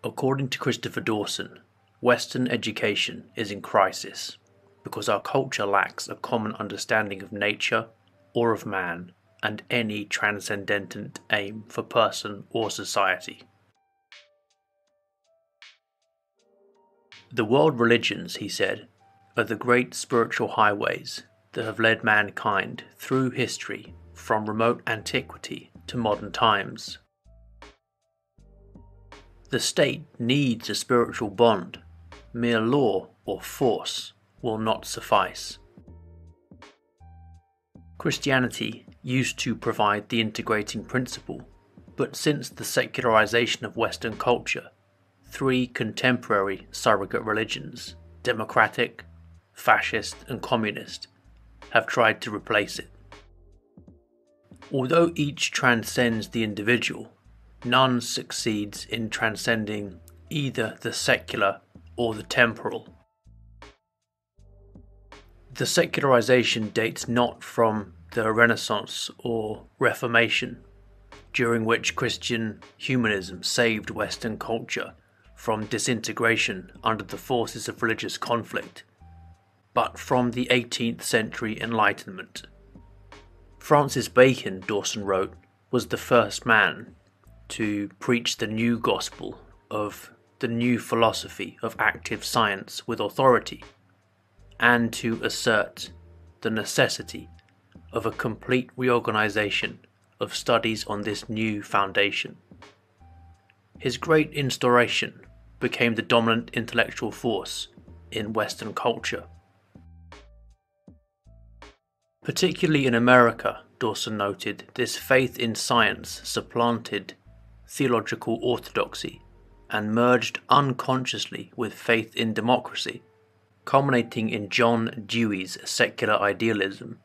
According to Christopher Dawson, Western education is in crisis because our culture lacks a common understanding of nature or of man and any transcendent aim for person or society. The world religions, he said, are the great spiritual highways that have led mankind through history from remote antiquity to modern times. The state needs a spiritual bond. Mere law or force will not suffice. Christianity used to provide the integrating principle, but since the secularization of Western culture, three contemporary surrogate religions, democratic, fascist and communist, have tried to replace it. Although each transcends the individual, none succeeds in transcending either the secular or the temporal. The secularization dates not from the Renaissance or Reformation, during which Christian humanism saved Western culture from disintegration under the forces of religious conflict, but from the 18th century Enlightenment. Francis Bacon, Dawson wrote, was the first man to preach the new gospel of the new philosophy of active science with authority, and to assert the necessity of a complete reorganization of studies on this new foundation. His great instauration became the dominant intellectual force in Western culture. Particularly in America, Dawson noted, this faith in science supplanted theological orthodoxy and merged unconsciously with faith in democracy, culminating in John Dewey's secular idealism.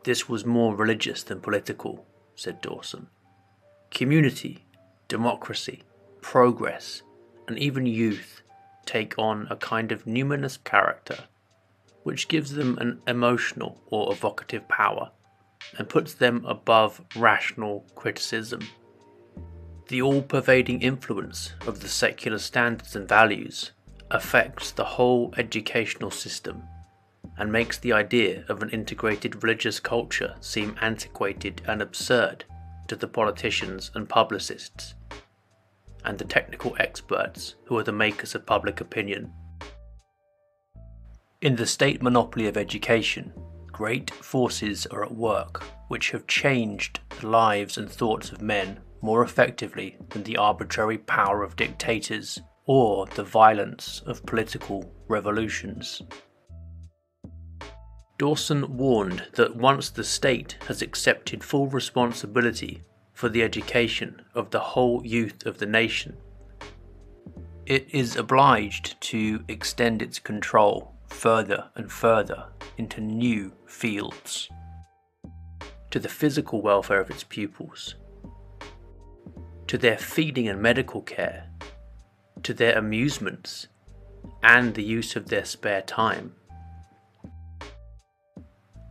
This was more religious than political, said Dawson. Community, democracy, progress, and even youth take on a kind of numinous character, which gives them an emotional or evocative power and puts them above rational criticism. The all-pervading influence of the secular standards and values affects the whole educational system and makes the idea of an integrated religious culture seem antiquated and absurd to the politicians and publicists and the technical experts who are the makers of public opinion. In the state monopoly of education, great forces are at work which have changed the lives and thoughts of men more effectively than the arbitrary power of dictators or the violence of political revolutions. Dawson warned that once the state has accepted full responsibility for the education of the whole youth of the nation, it is obliged to extend its control further and further into new fields, to the physical welfare of its pupils, to their feeding and medical care, to their amusements, and the use of their spare time,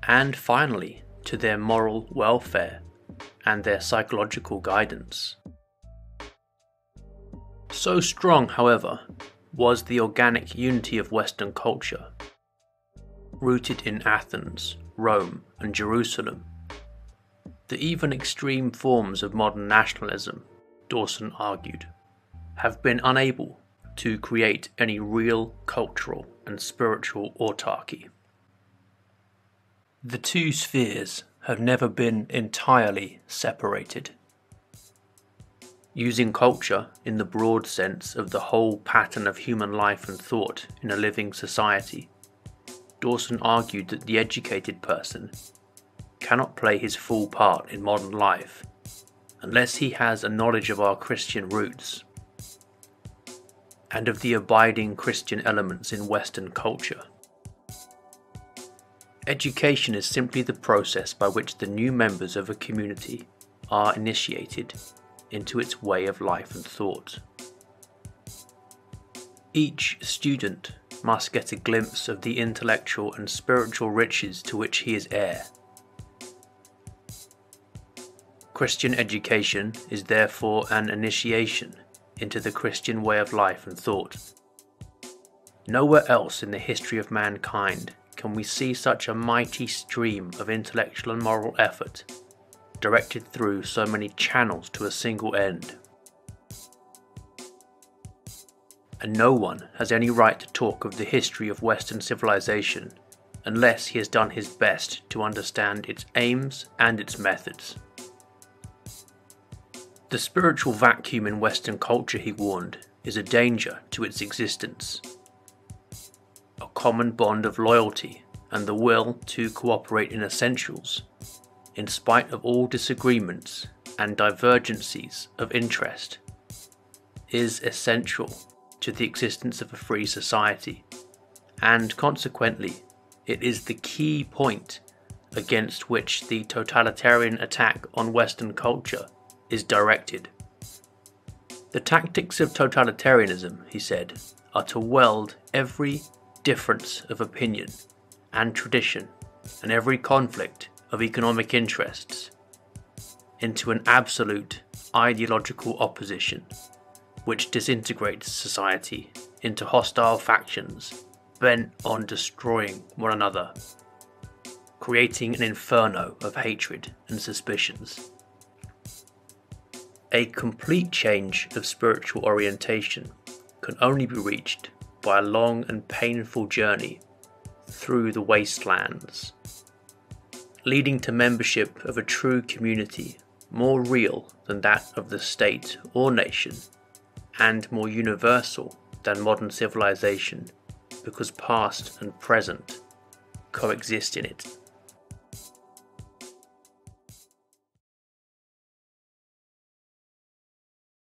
and finally to their moral welfare and their psychological guidance. So strong, however, was the organic unity of Western culture, rooted in Athens, Rome, and Jerusalem, that even extreme forms of modern nationalism, Dawson argued, have been unable to create any real cultural and spiritual autarky. The two spheres have never been entirely separated. Using culture in the broad sense of the whole pattern of human life and thought in a living society, Dawson argued that the educated person cannot play his full part in modern life unless he has a knowledge of our Christian roots and of the abiding Christian elements in Western culture. Education is simply the process by which the new members of a community are initiated into its way of life and thought. Each student must get a glimpse of the intellectual and spiritual riches to which he is heir. Christian education is therefore an initiation into the Christian way of life and thought. Nowhere else in the history of mankind can we see such a mighty stream of intellectual and moral effort directed through so many channels to a single end. And no one has any right to talk of the history of Western civilization unless he has done his best to understand its aims and its methods. The spiritual vacuum in Western culture, he warned, is a danger to its existence. A common bond of loyalty and the will to cooperate in essentials, in spite of all disagreements and divergencies of interest, is essential to the existence of a free society, and consequently it is the key point against which the totalitarian attack on Western culture is directed. The tactics of totalitarianism, he said, are to weld every difference of opinion and tradition and every conflict of economic interests into an absolute ideological opposition which disintegrates society into hostile factions bent on destroying one another, creating an inferno of hatred and suspicions. A complete change of spiritual orientation can only be reached by a long and painful journey through the wastelands, leading to membership of a true community more real than that of the state or nation, and more universal than modern civilization, because past and present coexist in it.